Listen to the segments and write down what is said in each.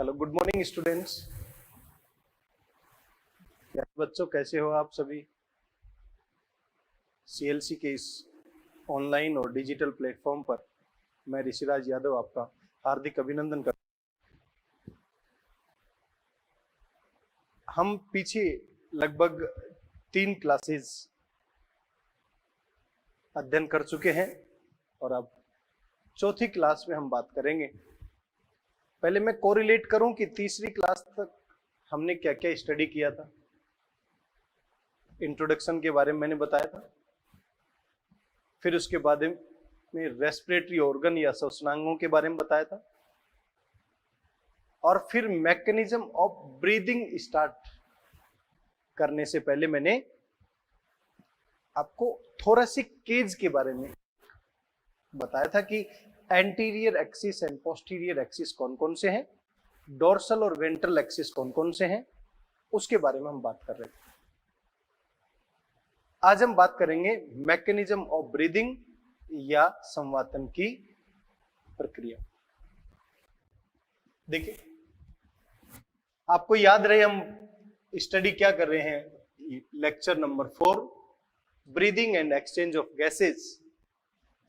Hello, good morning students. बच्चों, कैसे हो आप सभी? सीएलसी के इस ऑनलाइन और डिजिटल प्लेटफॉर्म पर मैं ऋषिराज यादव आपका हार्दिक अभिनंदन करता हूं। हम पीछे लगभग 3 क्लासेस अध्ययन कर चुके हैं और अब चौथी क्लास में हम बात करेंगे। पहले मैं कोरिलेट करूं कि तीसरी क्लास तक हमने क्या क्या स्टडी किया था। इंट्रोडक्शन के बारे में मैंने बताया था, फिर उसके बाद में रेस्पिरेटरी ऑर्गन या श्वसनांगों के बारे में बताया था, और फिर मैकेनिज्म ऑफ ब्रीदिंग स्टार्ट करने से पहले मैंने आपको थोरेसिक केज के बारे में बताया था कि anterior axis and posterior axis कौन कौन से हैं, डोर्सल और वेंट्रल एक्सिस कौन कौन से हैं, उसके बारे में हम बात कर रहे थे। आज हम बात करेंगे मैकेनिज्म ऑफ ब्रीदिंग या संवातन की प्रक्रिया। देखिए, आपको याद रहे हम स्टडी क्या कर रहे हैं। Lecture number 4, breathing and exchange of gases,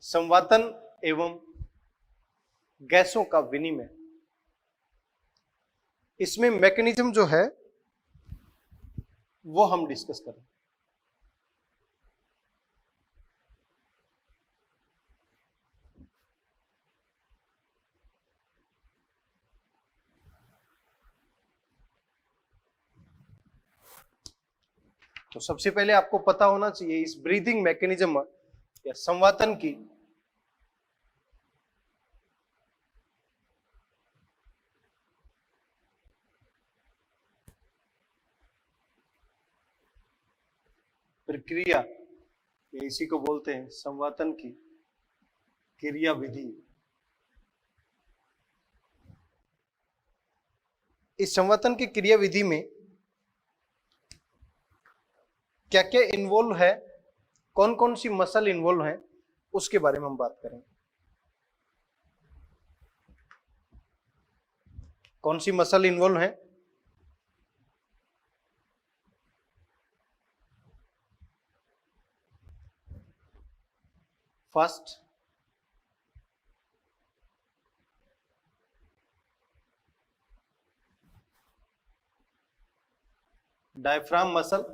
संवातन एवं गैसों का विनिमय। इसमें मैकेनिज्म जो है वो हम डिस्कस करें। तो सबसे पहले आपको पता होना चाहिए इस ब्रीदिंग मैकेनिज्म या संवातन की प्रक्रिया, या इसी को बोलते हैं संवातन की क्रिया विधि। इस संवातन की क्रिया विधि में क्या क्या इन्वॉल्व है, कौन कौन सी मसल इन्वॉल्व है, उसके बारे में हम बात करेंगे। कौन सी मसल इन्वॉल्व है? फर्स्ट, डायफ्राम मसल,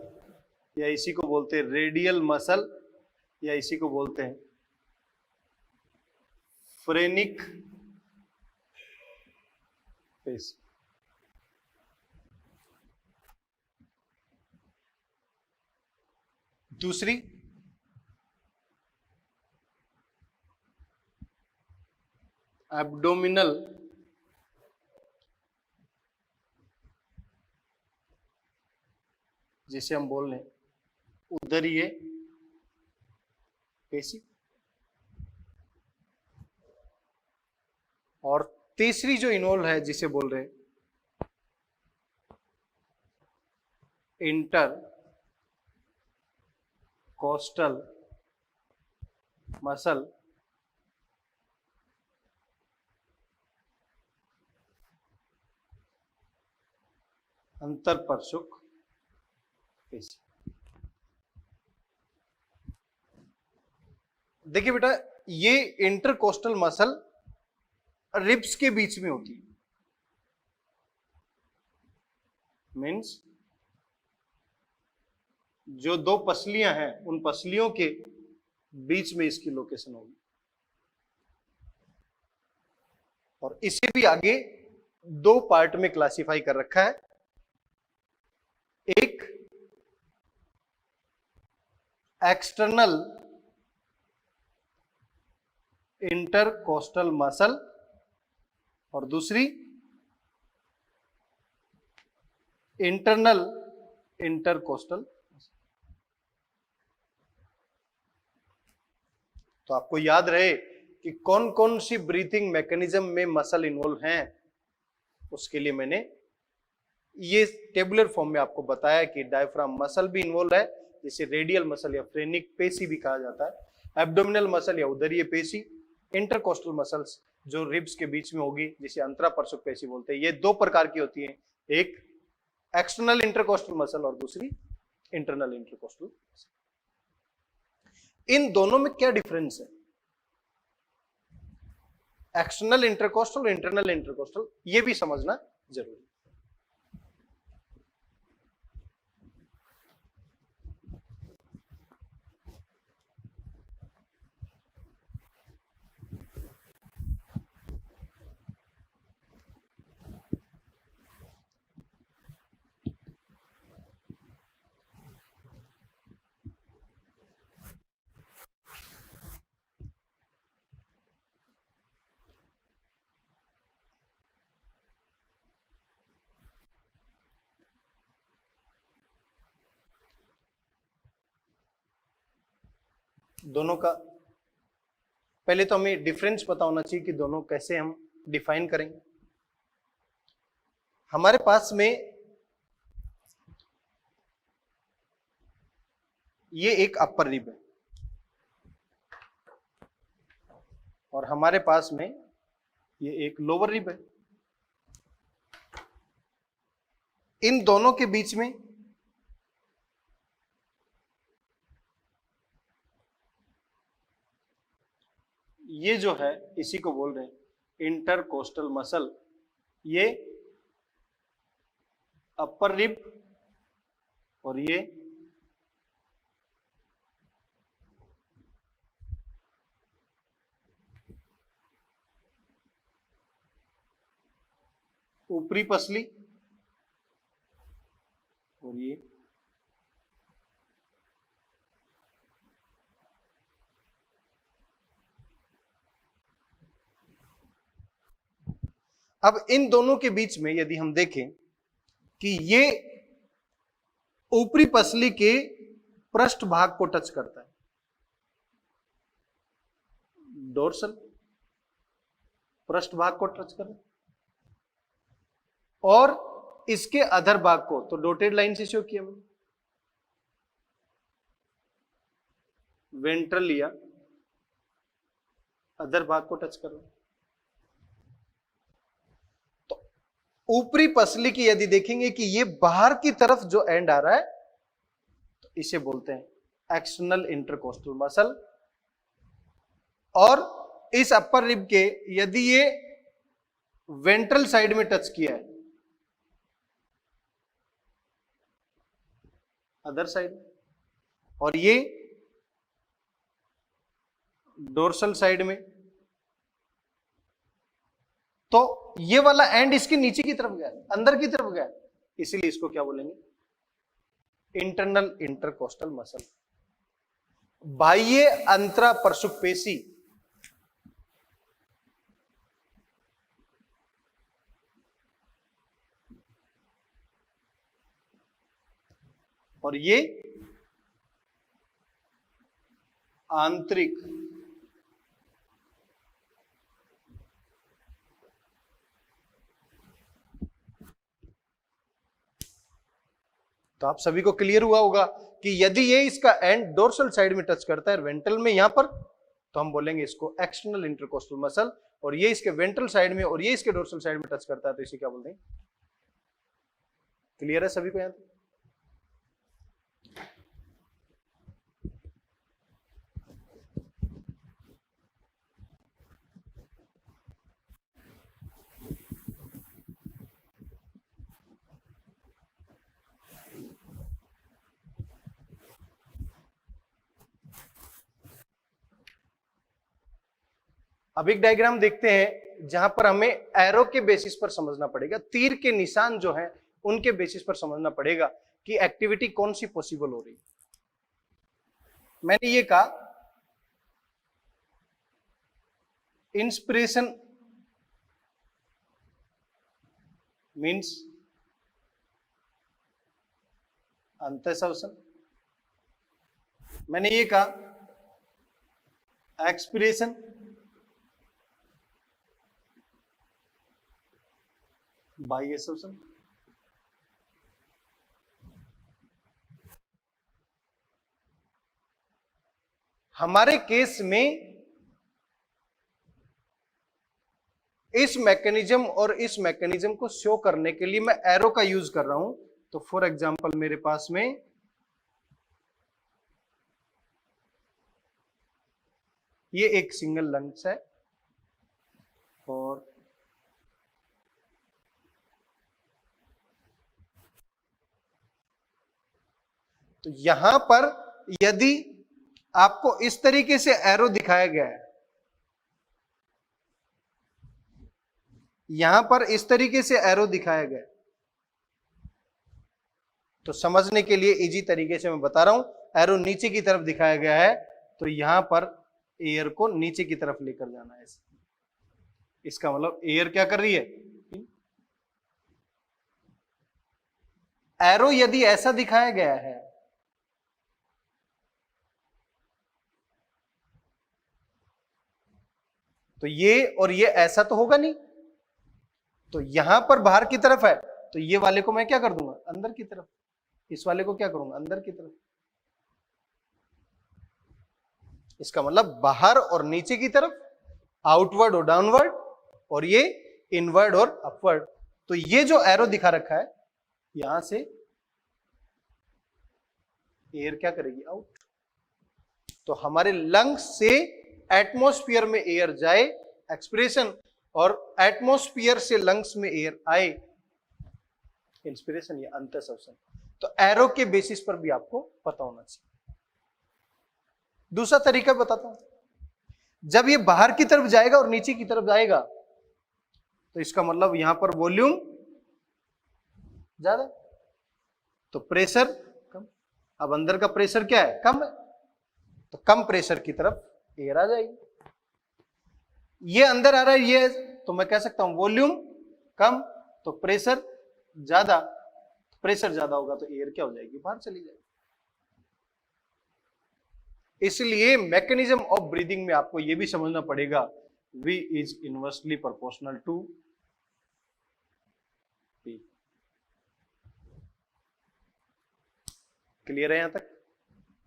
या इसी को बोलते हैं रेडियल मसल, या इसी को बोलते हैं फ्रेनिक पेशी। दूसरी एब्डोमिनल जिसे हम बोल रहे हैं उदरीय पेशी। और तीसरी जो इन्वॉल्व है जिसे बोल रहे हैं इंटर कोस्टल मसल, अंतरपर्शुक पेशी। देखिए बेटा, ये इंटरकोस्टल मसल रिब्स के बीच में होती है। मीन्स जो 2 पसलियां हैं उन पसलियों के बीच में इसकी लोकेशन होगी। और इसे भी आगे 2 पार्ट में क्लासिफाई कर रखा है। एक एक्सटर्नल इंटरकोस्टल मसल और दूसरी इंटरनल इंटरकोस्टल। तो आपको याद रहे कि कौन कौन सी ब्रीथिंग मैकेनिज्म में मसल इन्वॉल्व हैं, उसके लिए मैंने ये टेबुलर फॉर्म में आपको बताया कि डायफ्राम मसल भी इन्वॉल्व है, जिसे रेडियल मसल या फ्रेनिक पेशी भी कहा जाता है, एब्डोमिनल मसल या उदरीय पेशी, इंटरकोस्टल मसल्स जो रिब्स के बीच में होगी, जिसे अंतरापरशुक पेशी बोलते हैं। ये दो प्रकार की होती है, एक एक्सटर्नल इंटरकोस्टल मसल और दूसरी इंटरनल इंटरकोस्टल। इन दोनों में क्या डिफरेंस है? एक्सटर्नल इंटरकोस्टल और इंटरनल इंटरकोस्टल, ये भी समझना जरूरी है। दोनों का पहले तो हमें डिफरेंस पता होना चाहिए कि दोनों कैसे हम डिफाइन करेंगे। हमारे पास में ये एक अपर रिब है और हमारे पास में ये एक लोअर रिब है। इन दोनों के बीच में ये जो है, इसी को बोल रहे हैं इंटरकोस्टल मसल। ये अपर रिब और ये ऊपरी पसली और ये अब इन दोनों के बीच में यदि हम देखें कि ये ऊपरी पसली के पृष्ठ भाग को टच करता है, डोर्सल पृष्ठ भाग को टच कर, और इसके अधर भाग को तो डॉटेड लाइन से शो किया मैंने, वेंट्रल या अधर भाग को टच कर रहा है। तो ऊपरी पसली की यदि देखेंगे कि ये बाहर की तरफ जो एंड आ रहा है, तो इसे बोलते हैं एक्सटर्नल इंटरकोस्टल मसल। और इस अपर रिब के यदि ये वेंट्रल साइड में टच किया है, अदर साइड, और ये डोर्सल साइड में, तो ये वाला एंड इसके नीचे की तरफ गया, अंदर की तरफ गया, इसीलिए इसको क्या बोलेंगे? Internal intercostal muscle. बाह्य अंतरापरशुक पेशी और ये आंतरिक तो आप सभी को क्लियर हुआ होगा कि यदि ये इसका एंड डोर्सल साइड में टच करता है वेंट्रल में यहां पर, तो हम बोलेंगे इसको एक्सटर्नल इंटरकोस्टल मसल। और ये इसके वेंट्रल साइड में और ये इसके डोर्सल साइड में टच करता है, तो इसे क्या बोलते हैं? क्लियर है सभी को यहां तक? अब एक डायग्राम देखते हैं जहां पर हमें एरो के बेसिस पर समझना पड़ेगा, तीर के निशान जो हैं उनके बेसिस पर समझना पड़ेगा कि एक्टिविटी कौन सी पॉसिबल हो रही है। मैंने ये कहा इंस्पिरेशन मीन्स अंतःश्वसन, मैंने ये कहा एक्सपिरेशन बाह्य श्वसन। हमारे केस में इस मैकेनिज्म और इस मैकेनिज्म को शो करने के लिए मैं एरो का यूज कर रहा हूं। तो फॉर एग्जांपल मेरे पास में ये एक सिंगल लंग्स है और तो यहां पर यदि आपको इस तरीके से एरो दिखाया गया है, यहां पर इस तरीके से एरो दिखाया गया है, तो समझने के लिए इजी तरीके से मैं बता रहा हूं। एरो नीचे की तरफ दिखाया गया है तो यहां पर एयर को नीचे की तरफ लेकर जाना है। इसका मतलब एयर क्या कर रही है, एरो यदि ऐसा दिखाया गया है तो ये और ये ऐसा तो होगा नहीं, तो यहां पर बाहर की तरफ है तो ये वाले को मैं क्या कर दूंगा, अंदर की तरफ, इस वाले को क्या करूंगा, अंदर की तरफ। इसका मतलब बाहर और नीचे की तरफ, आउटवर्ड और डाउनवर्ड, और ये इनवर्ड और अपवर्ड। तो ये जो एरो दिखा रखा है यहां से एयर क्या करेगी, आउट। तो हमारे लंग्स से एटमॉस्फेयर में एयर जाए, एक्सपिरेशन, और एटमॉस्फेयर से लंग्स में एयर आए, इंस्पिरेशन या अंतःश्वसन। तो एरो के बेसिस पर भी आपको पता होना चाहिए। दूसरा तरीका बताता हूं, जब ये बाहर की तरफ जाएगा और नीचे की तरफ जाएगा तो इसका मतलब यहां पर वॉल्यूम ज्यादा, तो प्रेशर कम। अब अंदर का प्रेशर क्या है, कम है, तो कम प्रेशर की तरफ एयर आ जाएगी। ये अंदर आ रहा है ये, तो मैं कह सकता हूं वॉल्यूम कम तो प्रेशर ज्यादा, प्रेशर ज्यादा होगा तो एयर क्या हो जाएगी, बाहर चली जाएगी। इसलिए मैकेनिज्म ऑफ ब्रीदिंग में आपको यह भी समझना पड़ेगा, V is inversely proportional to P। Clear है यहां तक?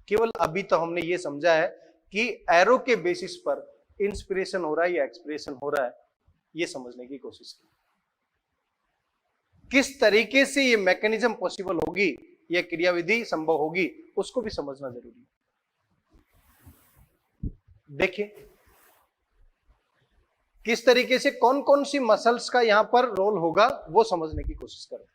केवल अभी तो हमने ये समझा है कि एरो के बेसिस पर इंस्पिरेशन हो रहा है या एक्सप्रेशन हो रहा है, ये समझने की कोशिश की। किस तरीके से ये मैकेनिज्म पॉसिबल होगी, ये क्रियाविधि संभव होगी, उसको भी समझना जरूरी है। देखिए किस तरीके से कौन कौन सी मसल्स का यहां पर रोल होगा, वो समझने की कोशिश करें।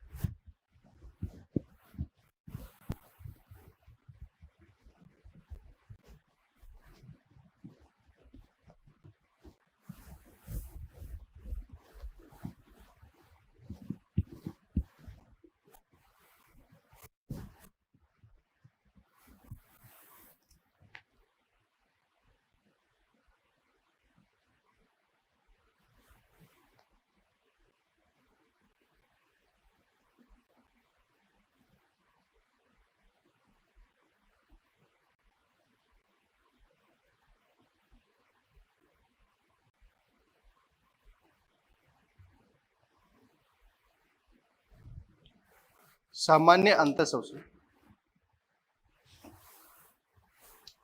सामान्य अंतःश्वसन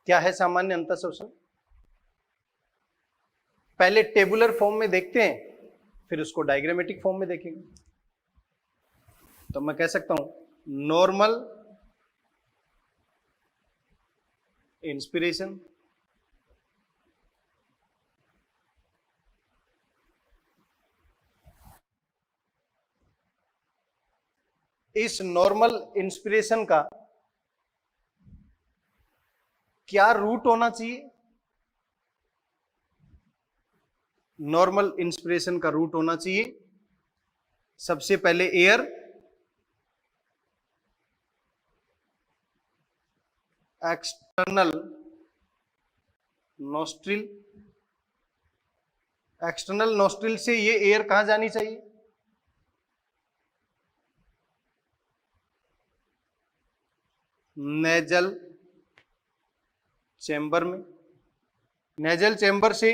क्या है? सामान्य अंतःश्वसन पहले टेबुलर फॉर्म में देखते हैं, फिर उसको डायग्रामेटिक फॉर्म में देखेंगे। तो मैं कह सकता हूं नॉर्मल इंस्पिरेशन, इस नॉर्मल इंस्पिरेशन का क्या रूट होना चाहिए? नॉर्मल इंस्पिरेशन का रूट होना चाहिए सबसे पहले air, external nostril, external nostril से ये एयर कहां जानी चाहिए, नेजल चैम्बर में, नेजल चैम्बर से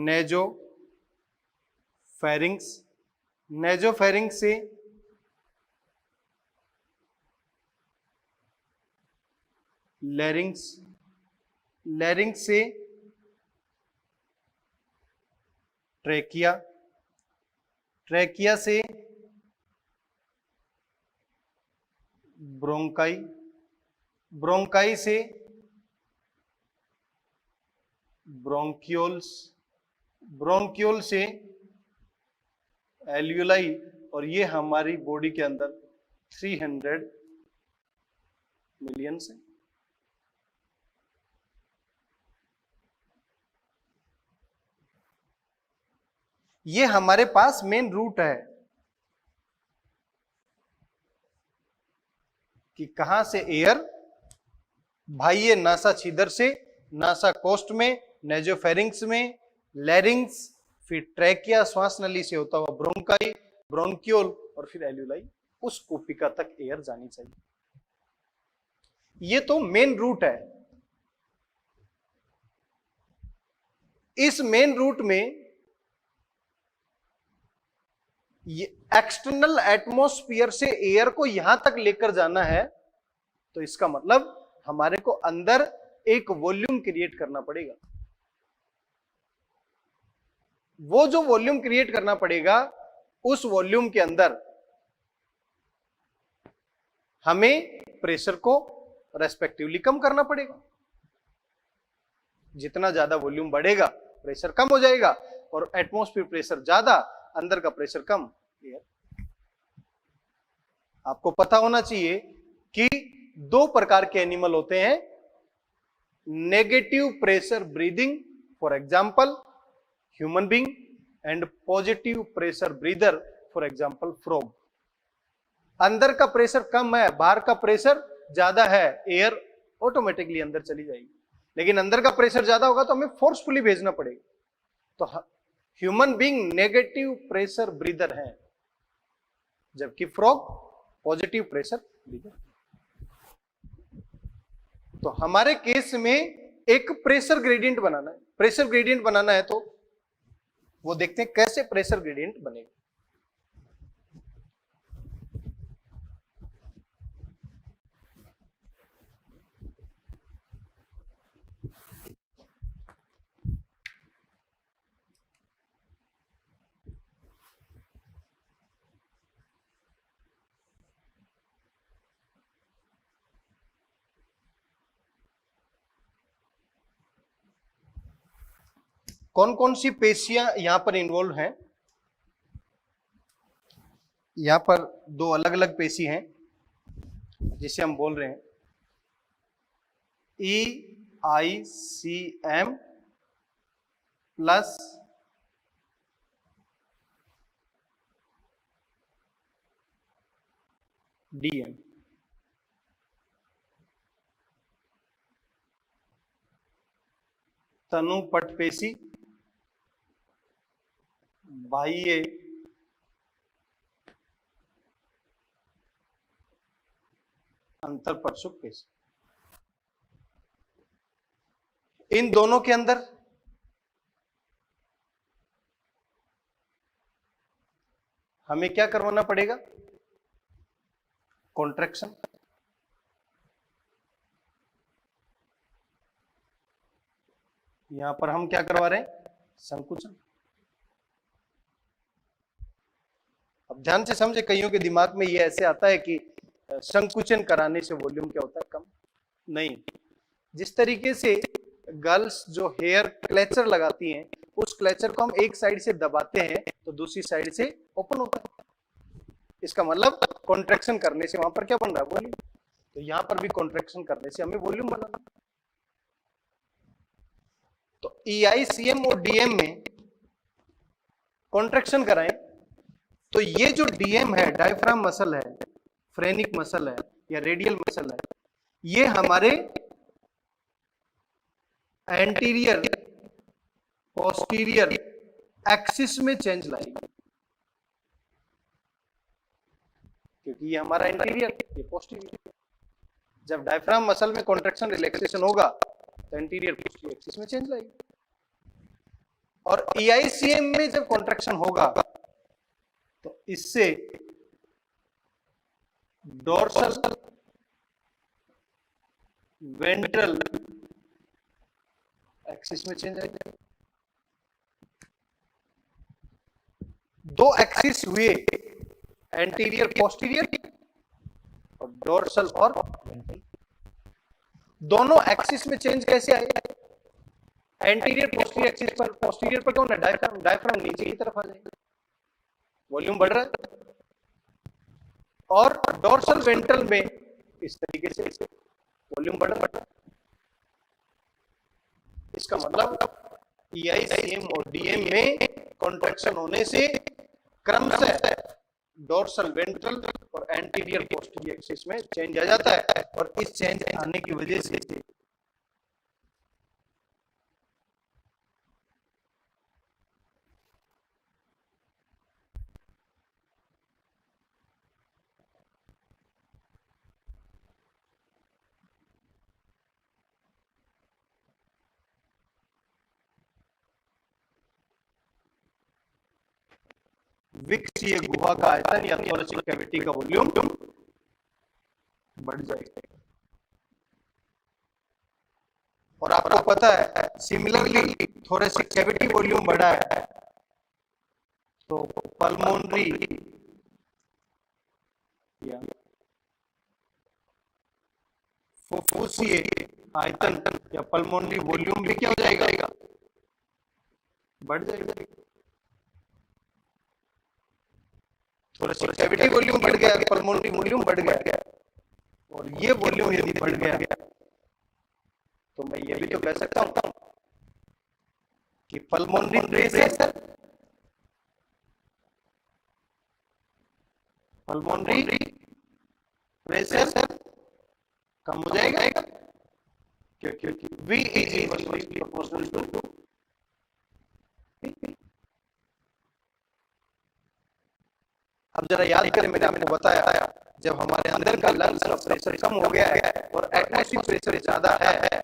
नेजो फेरिंग्स, नेजो फेरिंग्स से लैरिंग्स, लैरिंग्स से ट्रेकिया, ट्रेकिया से ब्रोंकाई, ब्रोंकाई से ब्रोंक्यूल्स, ब्रोंक्यूल से एल्यूलाई, और ये हमारी बॉडी के अंदर 300 मिलियन है। ये हमारे पास मेन रूट है कि कहां से एयर, भाई ये नासा छिदर से, नासा कोस्ट में, नेजोफेरिंग्स में, लैरिंग्स, फिर ट्रैकिया श्वास नली से होता हुआ ब्रोंकाई, ब्रोंक्यूल, और फिर एल्यूलाई, उस कोपिका तक एयर जानी चाहिए। ये तो मेन रूट है। इस मेन रूट में ये एक्सटर्नल एटमॉस्फेयर से एयर को यहां तक लेकर जाना है, तो इसका मतलब हमारे को अंदर एक वॉल्यूम क्रिएट करना पड़ेगा। वो जो वॉल्यूम क्रिएट करना पड़ेगा, उस वॉल्यूम के अंदर हमें प्रेशर को रेस्पेक्टिवली कम करना पड़ेगा। जितना ज्यादा वॉल्यूम बढ़ेगा प्रेशर कम हो जाएगा, और एटमॉस्फेयर प्रेशर ज्यादा, अंदर का प्रेशर कम। आपको पता होना चाहिए कि दो प्रकार के एनिमल होते हैं, negative pressure breathing, for example human being, and positive pressure breather, for example frog. अंदर का प्रेशर कम है, बाहर का प्रेशर ज्यादा है, एयर ऑटोमेटिकली अंदर चली जाएगी। लेकिन अंदर का प्रेशर ज्यादा होगा तो हमें फोर्सफुली भेजना पड़ेगा। तो human being negative pressure breather है, जबकि फ्रॉग पॉजिटिव प्रेशर ब्रीदर। तो हमारे केस में एक प्रेशर ग्रेडियंट बनाना है। प्रेशर ग्रेडियंट बनाना है तो वो देखते हैं कैसे प्रेशर ग्रेडियंट बनेगा। कौन कौन सी पेशियां यहां पर इन्वॉल्व हैं? यहां पर दो अलग अलग पेशी हैं जिसे हम बोल रहे हैं EICM प्लस DM। तनुपट पेशी, बाह्य अंतरपर्शुक पेशी। इन दोनों के अंदर हमें क्या करवाना पड़ेगा? कॉन्ट्रैक्शन। यहां पर हम क्या करवा रहे हैं? संकुचन। अब ध्यान से समझे, कईयों के दिमाग में ये ऐसे आता है कि संकुचन कराने से वॉल्यूम क्या होता है? कम। नहीं, जिस तरीके से गर्ल्स जो हेयर क्लेचर लगाती हैं, उस क्लेचर को हम एक साइड से दबाते हैं तो दूसरी साइड से ओपन होता है। इसका मतलब कॉन्ट्रैक्शन करने से वहां पर क्या बन रहा है? वॉल्यूम। तो यहां पर भी कॉन्ट्रैक्शन करने से हमें वॉल्यूम बनाना। तो EICM और DM में कॉन्ट्रैक्शन कराएं तो ये जो DM है, डायफ्राम मसल है, फ्रेनिक मसल है या रेडियल मसल है, ये हमारे एंटीरियर पोस्टीरियर एक्सिस में चेंज लाएगी, क्योंकि ये हमारा एंटीरियर, ये पोस्टीरियर। जब डायफ्राम मसल में कॉन्ट्रैक्शन रिलैक्सेशन होगा तो एंटीरियर पोस्टीरियर एक्सिस में चेंज लाएगी। और EICM में जब कॉन्ट्रैक्शन होगा तो इससे डोर्सल वेंट्रल एक्सिस में चेंज आएगा। दो एक्सिस हुए, एंटीरियर पोस्टीरियर और डोर्सल और वेंट्रल। दोनों एक्सिस में चेंज कैसे आए? एंटीरियर पोस्टीरियर एक्सिस पर, पोस्टीरियर पर कौन है? डायफ्राम। डायफ्राम नीचे की तरफ आ जाएगा, वॉल्यूम बढ़ रहा है। और डोर्सल वेंट्रल में इस तरीके से वॉल्यूम बढ़ रहा है। इसका मतलब ईआई, सीएम और डीएम में कॉन्ट्रैक्शन होने से क्रमशः डोर्सल वेंट्रल और एंटीरियर पोस्टीरियर एक्सिस में चेंज आ जाता है, और इस चेंज आने की वजह से विक्षीय गुहा का आयतन या थोरेसिक कैविटी का वॉल्यूम बढ़ जाएगा। और आपको पता है सिमिलरली थोरेसिक कैविटी वॉल्यूम बढ़ा है तो पल्मोनरी या फुफ्फुसीय आयतन या पल्मोनरी वॉल्यूम भी क्या हो जाएगा? बढ़ जाएगा। थोरेसिक कैविटी वॉल्यूम बढ़ गया, पल्मोनरी वॉल्यूम बढ़ गया, और ये वॉल्यूम यदि बढ़ गया तो मैं ये भी तो कह सकता हूं कि पल्मोनरी प्रेशर, पल्मोनरी प्रेशर कम हो जाएगा, क्योंकि V is inversely proportional to P। अब जरा याद करें, मैंने आपको बताया जब हमारे अंदर का लंग्स का प्रेशर कम हो गया है और एटमॉस्फेरिक प्रेशर ज्यादा है,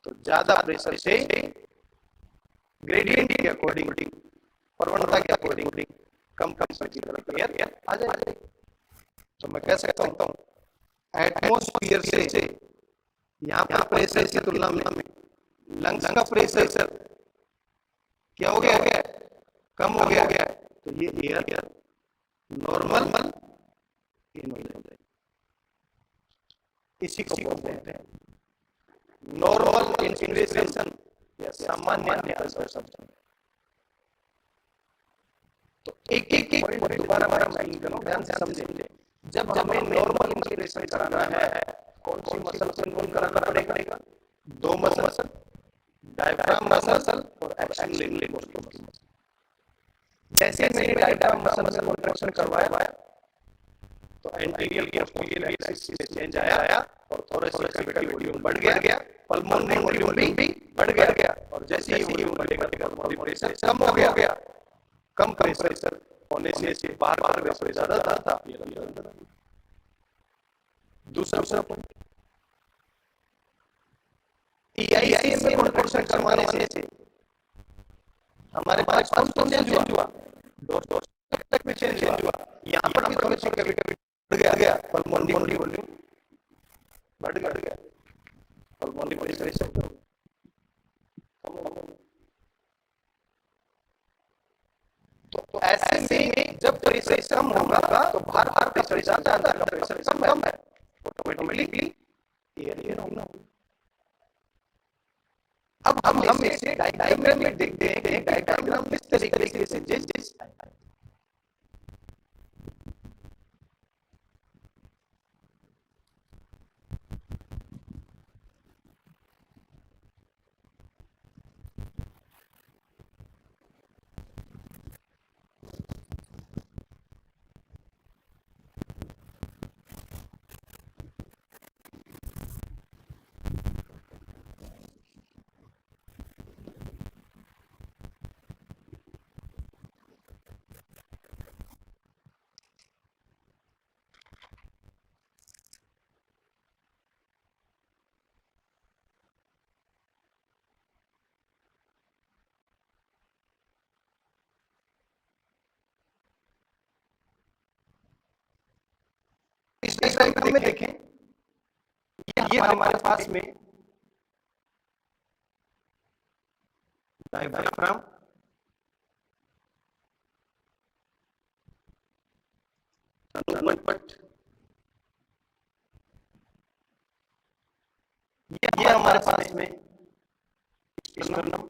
तो ज्यादा प्रेशर से ग्रेडियंट के अकॉर्डिंग, प्रवणता के अकॉर्डिंग कम प्रेशर की तरफ एयर आ जाएगा। तो मैं कह सकता हूं एटमॉस्फेयर से यहाँ पर प्रेशर की तुलना में लंग्स का प्रेशर क्या हो गया? कम हो गया। तो ये एयर नॉर्मल इन हो जाएगा। इसी को बोलते हैं नॉर्मल इंस्पिरेशन या सामान्य प्रेशर। तो एक एक दोबारा ध्यान से समझेंगे। जब हमें नॉर्मल इंस्पिरेशन कराना है, कौन सी मसल को इन्वॉल्व कराना पड़ेगा? दो मसल, डायफ्राम मसल और एक्सटेंशन मसल। जैसे मैंने डायफ्राम मसल में कॉन्ट्रैक्शन करवाया तो एंटीरियर पोस्टीरियर एक्सिस से चेंज आया और थोरेसिक कैविटी वॉल्यूम बढ़ गया, पल्मोनरी वॉल्यूम भी बढ़ गया, और जैसे ही वॉल्यूम बढ़ेगा पल्मोनरी प्रेशर कम हो गया। कम प्रेशर होने से बाहर प्रेशर ज्यादा था। दूसरा पॉइंट, ईआईसीएम में कॉन्ट्रैक्शन करवाने से हमारे पास कौन चेंज हुआ? डोर्सल में चेंज हुआ। यहाँ पर भी थोरेसिक कैविटी बढ़ गया, पल्मोनरी वॉल्यूम बढ़ गया, पल्मोनरी प्रेशर कम हो गया। तो ऐसे में जब प्रेशर कम होगा तो बाहर प्रेशर ज्यादा है, प्रेशर कम है, ऑटोमेटिकली एयर होना। अब हम इसे डायग्राम में देखते हैं कि डायग्राम किस तरीके से जिस इस डायग्राम में देखें, ये हमारे पास में डायफ्राम अनुपट, ये हमारे पास में स्टर्नम,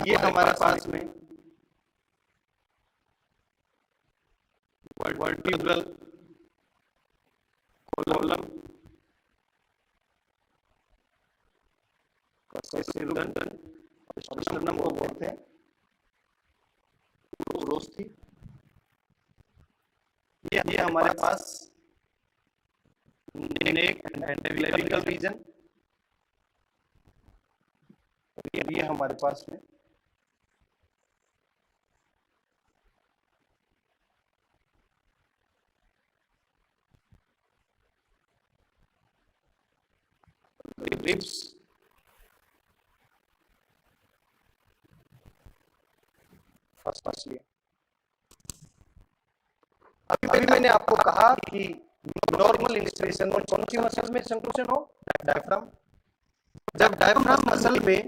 ये हमारे पास में वर्टिब्रल कॉलम, स्टर्नम को बोलते हैं उरोस्थी। ये हमारे पास नेक एंड क्लेविकल रीजन, ये हमारे पास में रिब्स, फर्स्ट। अभी मैंने आपको कहा कि नॉर्मल इंस्पिरेशन में कौन सी मसल में संकुचन हो? डायफ्राम। जब डायफ्राम मसल में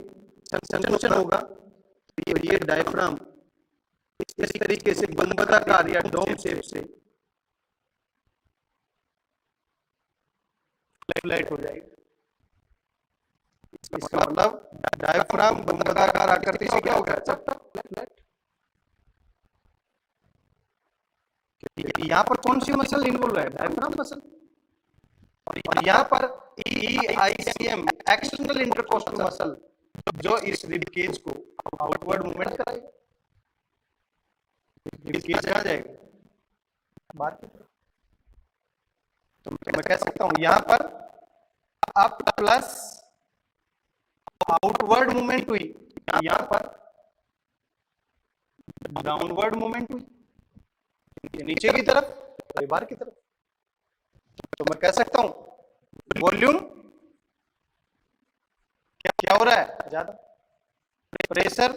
संकुचन होगा तो ये डायफ्राम इस तरीके से बंदराकार या डोम शेप से फ्लैट हो जाएगा। इसका मतलब डायफ्राम बंदराकार आकृति से क्या हो गया? फ्लैट। यहाँ पर कौन सी मसल इन्वॉल्व है? Diaphragm muscle. और यहाँ पर EICM एक्सटर्नल इंटरकोस्टल मसल जो इस रिब केज को आउटवर्ड मूवमेंट कराएगा। रिब केज कहाँ जाएगा? बाहर की तरफ। तो मैं कह सकता हूं यहाँ पर अप प्लस आउटवर्ड मूवमेंट हुई, यहाँ पर डाउनवर्ड मूवमेंट हुई, नीचे की तरफ, बाहर की तरफ। तो मैं कह सकता हूं वॉल्यूम क्या हो रहा है? ज्यादा। प्रेशर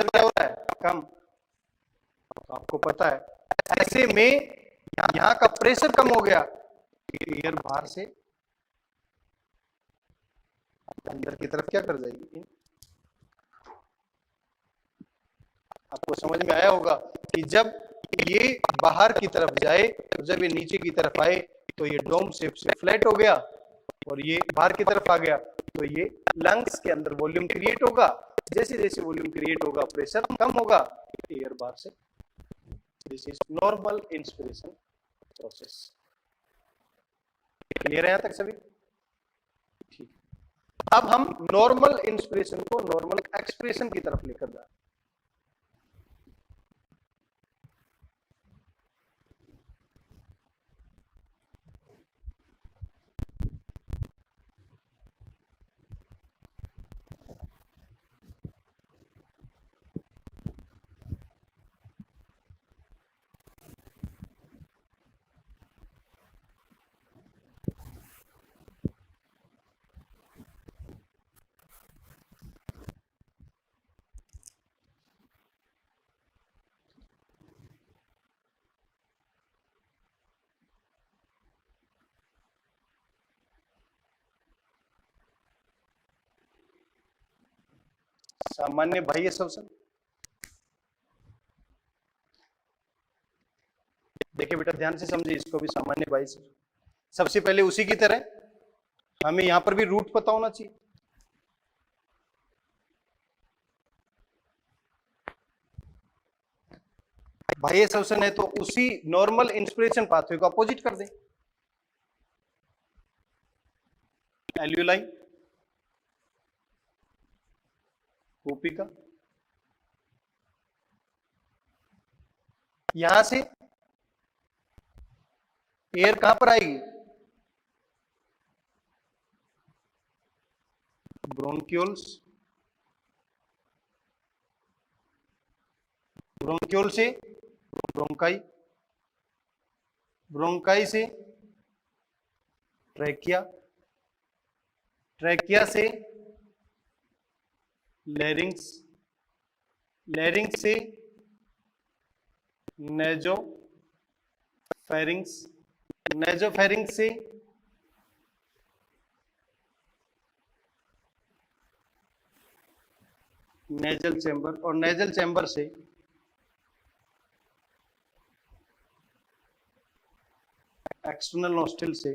क्या हो रहा है? कम। आपको पता है ऐसे में यहाँ का प्रेशर कम हो गया, एयर बाहर से अंदर की तरफ क्या कर जाएगी? आपको समझ में आया होगा कि जब ये बाहर की तरफ जाए और जब ये नीचे की तरफ आए तो ये डोम शेप से फ्लैट हो गया, और ये बाहर की तरफ आ गया तो ये लंग्स के अंदर वॉल्यूम क्रिएट होगा। जैसे जैसे वॉल्यूम क्रिएट होगा प्रेशर कम होगा, एयर बाहर से। This is normal inspiration process. Clear है यहां तक सभी? ठीक। अब हम नॉर्मल इंस्पिरेशन को नॉर्मल एक्सप्रेशन की तरफ लेकर जा रहे हैं। सामान्य बाह्य श्वसन। देखिए बेटा ध्यान से समझिए इसको भी, सामान्य बाह्य श्वसन। सबसे पहले उसी की तरह हमें यहां पर भी रूट पता होना चाहिए। बाह्य श्वसन है तो उसी नॉर्मल इंस्पिरेशन पाथवे को अपोजिट कर दें। एल्यूलाई, कोपिका, यहां से एयर कहां पर आएगी? ब्रोंक्यूल्स, ब्रोंक्यूल से ब्रोंकाई, ब्रोंकाई से ट्रैकिया, ट्रैकिया से लैरिंग्स, लैरिंग्स से नेजो फेरिंग्स, नेजोफेरिंग्स से नेजल चैम्बर, और नेजल चैम्बर से एक्सटर्नल नोस्ट्रिल से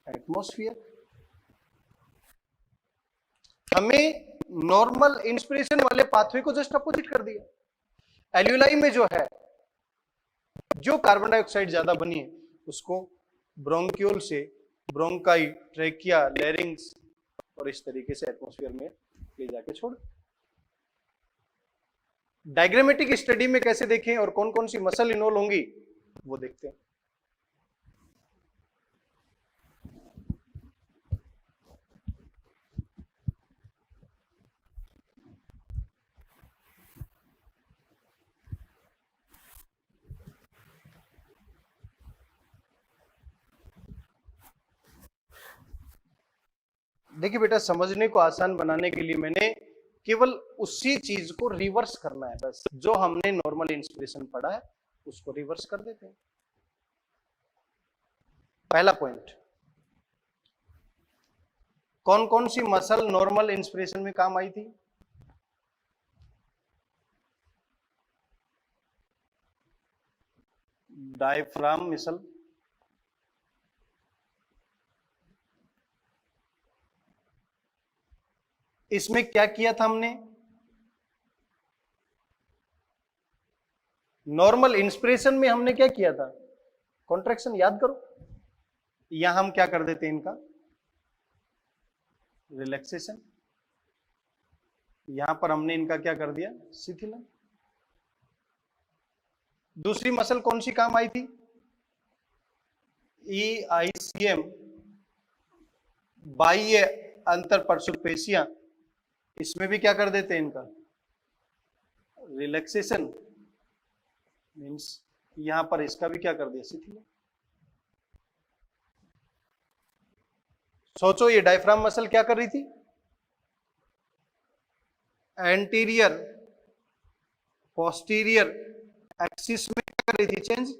एटमॉस्फेयर। हमें नॉर्मल इंस्पिरेशन वाले पाथवे को जस्ट अपोजिट कर दिया। एल्यूलाई में जो है, जो कार्बन डाइऑक्साइड ज्यादा बनी है उसको ब्रोंक्यूल से ब्रोंकाई, ट्रेकिया, लैरिंग्स और इस तरीके से एटमॉस्फेयर में ले जाके छोड़। डायग्रामेटिक स्टडी में कैसे देखें और कौन कौन सी मसल इन्वॉल्व होंगी वो देखते हैं। देखिए बेटा, समझने को आसान बनाने के लिए मैंने केवल उसी चीज को रिवर्स करना है, बस जो हमने नॉर्मल इंस्पिरेशन पढ़ा है उसको रिवर्स कर देते हैं। पहला पॉइंट, कौन कौन सी मसल नॉर्मल इंस्पिरेशन में काम आई थी? डायफ्राम मसल, इसमें क्या किया था हमने? नॉर्मल इंस्पिरेशन में हमने क्या किया था? कॉन्ट्रैक्शन, याद करो। यहां हम क्या कर देते हैं, इनका रिलैक्सेशन। यहां पर हमने इनका क्या कर दिया? शिथिलन। दूसरी मसल कौन सी काम आई थी? EICM, बाह्य अंतर परशुपेशियां, इसमें भी क्या कर देते हैं इनका? रिलैक्सेशन। मींस यहां पर इसका भी क्या कर दिया? शिथिलन। सोचो, ये डायफ्राम मसल क्या कर रही थी? एंटीरियर पोस्टीरियर एक्सिस में क्या कर रही थी? चेंज।